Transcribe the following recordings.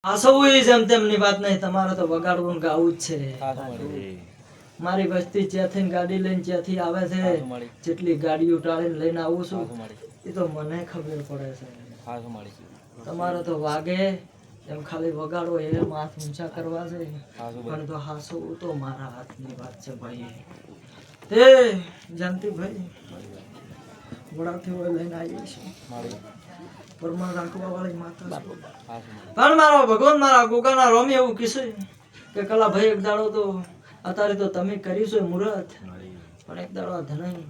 આસવું જેમ તેમની વાત નહીં, તમારે તો વગાડવું ને ગાવું જ છે. મારી વસ્તી જ્યાંથી ગાડી લઈને જ્યાંથી આવે છે, જેટલી ગાડીઓ ટાળીને લઈને આવું છું એ તો મને ખબર પડે છે. તમારે તો વાગે એમ ખાલી વગાડો એ માથ ઊંચા કરવા છે, પણ તો હાસવું તો મારા હાથની વાત છે ભાઈ. તે જાનતી ભાઈ વડાથી હોય લઈને આવી છું, પરમાર રાખવા વાળી માતા. પણ મારો ભગવાન મારા ગોગાના રોમી એવું કીધું કે કલા ભાઈ એક દાડો તો અત્યારે તો તમે કરીશું મુહૂર્ત, પણ એક દાડો આ ધનાઈ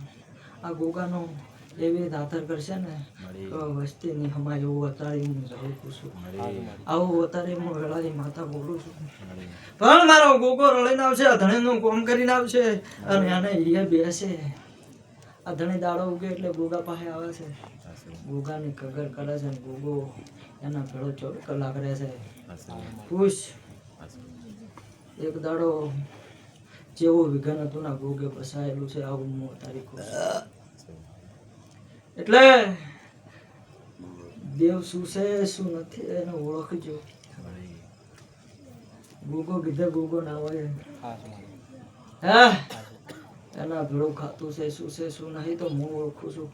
આ ગોગાનો એવી દાતર કરશે ને તો વસ્તીની હમાય એવું અત્યારે હું જરૂર પૂછું. આવું અત્યારે હું વેળાની માતા બોલું છું, પણ મારો ગોગો રળીને આવશે, આ ધણીનું કોમ કરીને આવશે અને આને એ બેસે. આ ધણી દાડો ઉગે એટલે ગોગા પાસે આવે છે, ગોગાની કગર કરે છે, ગોગો એના ભેળો 24 કલાક રહે છે. ખુશ એક દાડો જેવું વિઘન હતું ના ગોગે બસાયેલું છે, આવું હું તારી ખુશ. એટલે દેવ શું છે શું નથી એને ઓળખજો. ગોગો કીધે ગોગો ના હોય હે એના ભેળું ખાતું છે શું છે શું નહીં તો હું ઓળખું છું.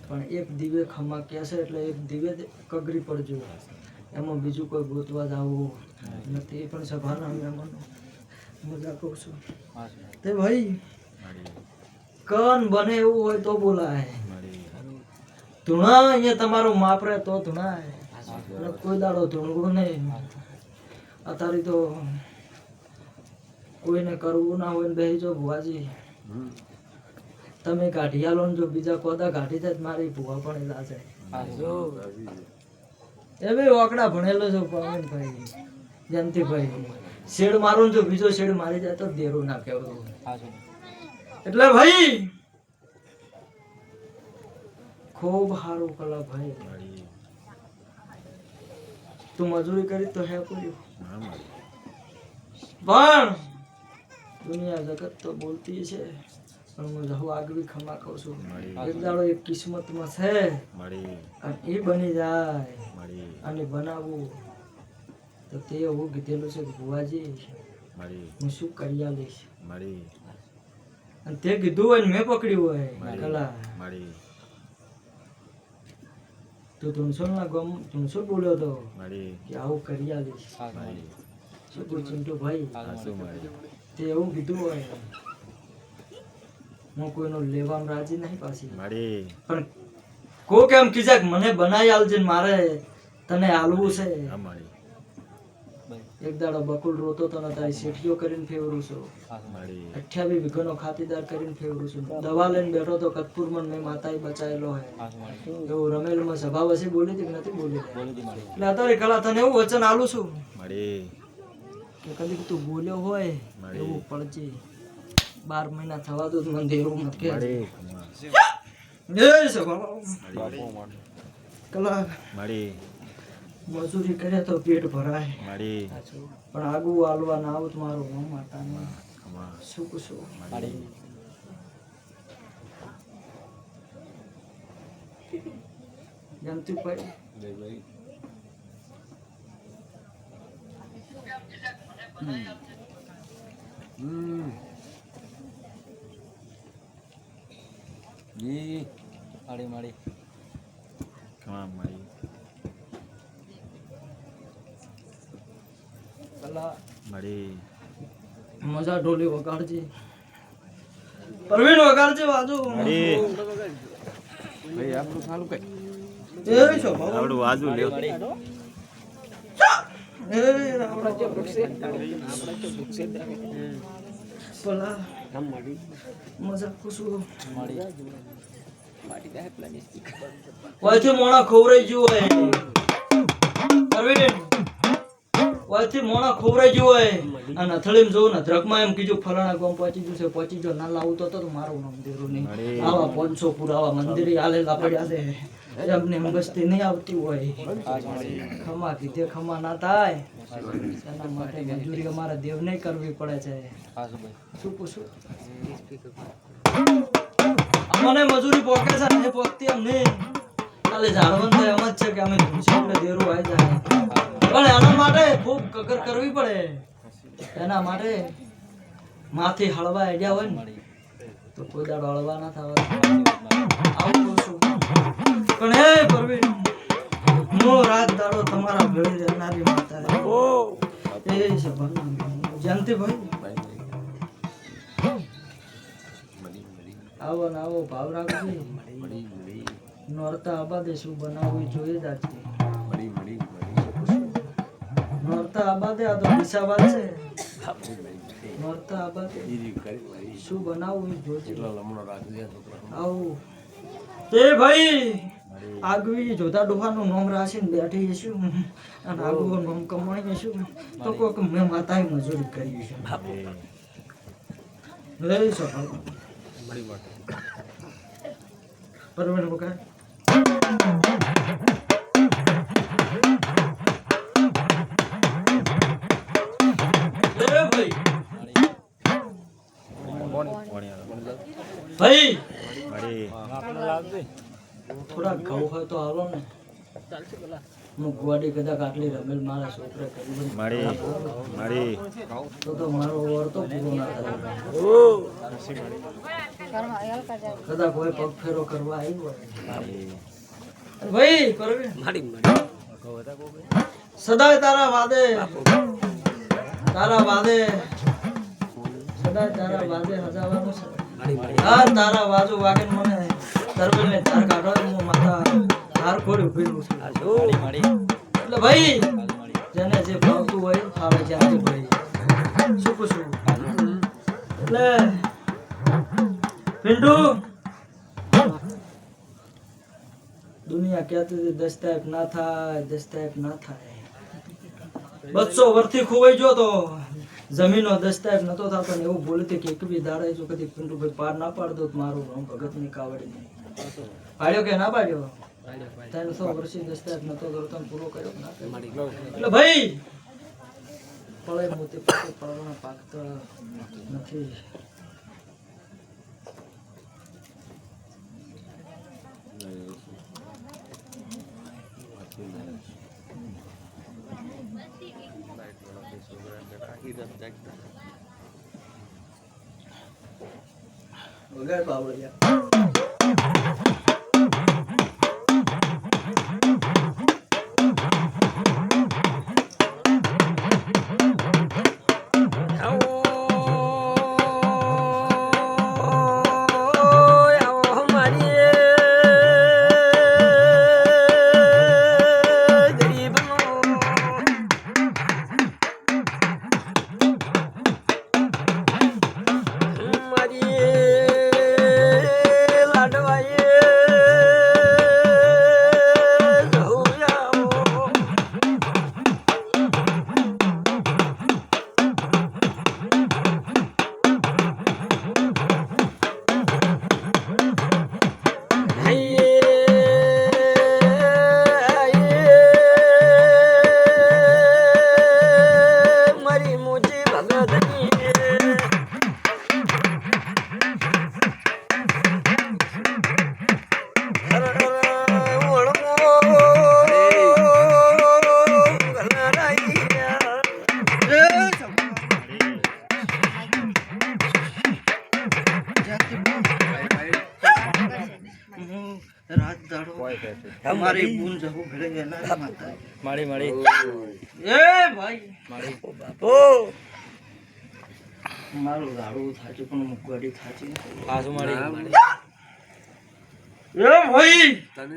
પણ એક દિવે ખમા કહે છે એટલે એક દિવે કગરી પડજો, એમાં બીજું કોઈ ગોતવા જવું નથી. પણ સભાના મહેમાનો મજા કહું છું તે ભાઈ કન બને એવું હોય તો બોલાય. ધૂણા અહીંયા તમારું માપ રહે તો ધૂણાય, કોઈ દાડો ધૂણવું નહીં. અત્યારે તો કોઈને કરવું ના હોય ને બેસી જો ભુવાજી તમે કાઢી આલો ને જો બીજા કોદા કાઢી જાય મારી ભૂવા પણ એલા છે. એ ભાઈ ઓકડા ભણેલો છો પવનભાઈ જયંતિભાઈ, શેડ મારું જો બીજો શેડ મારી જાય તો દેરું ના કહેવું. એટલે ભાઈ ખૂબ સારું કલા ભાઈ, તું મજૂરી કરી તો હે પૂર્યું, પણ દુનિયા જગત તો બોલતી છે. પણ હું જહુ આગવી ખમા કહું છું, એક દાડો એક કિસ્મતમાં છે અને એ બની જાય અને બનાવવું તો તે એવું કીધેલું છે કે ભુવાજી હું શું કરી આલીશ, અને તે કીધું હોય ને મેં પકડ્યું હોય કલા તો ધૂણસો બોલ્યો હતો કે આવું કરી આલીશ. શું ચિંટુ ભાઈ તે એવું કીધું હોય હું કોઈનો લેવામાં રાજી નહીં પાછી, પણ કોક એમ કીધા મને બનાવી આલજે મારે તને આલવું છે. એક દાડો બકુલ રોતો તો ને તારી શેઠીઓ કરીને ફેવરું છું, 28 વીઘાનો ખાતીદાર કરીને ફેવરું છું. દવા લઈને બેઠો તો કતપુરમાં મેં માતાએ બચાયેલો હે એવું રમેલમાં સભા વસી બોલી હતી નથી બોલી. એટલે અત્યારે કલા તને એવું વચન આલું છું કે કદી તું બોલ્યો હોય એવું પડજે. 12 મહિના થવા દો મંદિર એવું મત કે કલા મજૂરી કરે તો પેટ ભરાય, પણ આગુ આલવા ના આવું મારું માતાને શું પૂછું. જયંતિભાઈ મજા ઢોલી વગાડજે, પ્રવીણ વગાડજે વાજુ ભાઈ આપણું સારું કઈ એ છો આપણું વાજુ લ્યો એ આપડા જે બુક્સે પલા મજા ખુશું માટી દે પ્લાનિસ વાથી મોણા ખોવરાઈ ગયો હોય પ્રવીણ, વાથી મોણા ખોવરાઈ ગયો હોય અને અથળીમાં જોઉં ને ધ્રકમાં એમ કીધું ફલાણા ગામ પહોંચી ગયું છે, પહોંચી જો ના લાવું તો મારું નામ દેરું નહીં. આવા 500 પુરાવા મંદિરે હાલેલા પડ્યા છે, એમને બસ્તી નહીં આવતી હોય. ખમા કીધે ખમા ના થાય એના માટે મજૂરી અમારા દેવને કરવી પડે છે. શું પૂછું અમને મજૂરી પોકે છે ને પોકતી એમ નહીં, ખાલી જાણવાનું એમ જ છે કે અમે દેરું આવી જાય. પણ એના માટે ખૂબ કકર કરવી પડે. એના માટે માથી હળવા આઈડિયા હોય ને તો કોઈ દાડો હળવા ના થવા. આવું કહું છું. પણ હે પરવીન, હું રાત દાડો તમારા ભેળી રહેનારી માતા એ છે જયંતિભાઈ. આવો ને આવો ભાવ રાખજે. નોરતા આબાદે શું બનાવવું જોઈએ જ આજથી. નોરતા આબાદે આ તો દિશાવાદ છે. નોરતા આબાદે શું બનાવવું જોઈએ. આવું તે ભાઈ આગવી જોતા ડોહાનું નામ રાખીને બેઠી છું અને આગવું નામ કમાઈ છું તો કોક મેં માતાએ મજૂરી કરી છે. લઈ શકો પરવીન બકા. ભાઈ થોડા ઘઉં હોય તો હાલો ને. હું ગુવાડી કદાચ આટલી રમેલ મારા છોકરા કરી તો મારો વર તો પૂરો ના થાય. કદાચ કોઈ પગ ફેરો કરવા આવી હોય. ભાઈ પરવીન સદાય તારા વાદે સદાય તારા વાદે હજાવાનું છે. હા તારા બાજુ વાગે મને દરબાર ને ધાર કાઢો હું માથા ધાર ખોડી ઉભી છું. એટલે ભાઈ જેને જે ભાવતું હોય ફાવે ત્યાંથી ભાઈ શું પૂછું. એટલે પિન્ટુ દુનિયા કહેતી હતી દસ્તાવેજ ના થાય 200 વર્ષથી ખોવાઈ ગયો તો જમીનો દસ્તાવેજ નતો થતો ને એવું બોલતી કે એક બી દાડે જો કદી પિન્ટુભાઈ પાર ના પાડ દો મારું નામ ભગત ની કાવડી નહીં પાડ્યો કે ના પાડ્યો. 300 વર્ષથી દસ્તાવેજ નતો કરતો પૂરો કર્યો ના એટલે ભાઈ પળે મોતી પાકે પડવાના પાકતા નથી. વગર બાવળિયા રાત દાડો અમારી બૂન જવું ઘરે ગયેલા માતા મારી એ ભાઈ મારી બાપો મારું રાડું થાચું પણ મુકવાડી થાચી પાછું મારી એ ભાઈ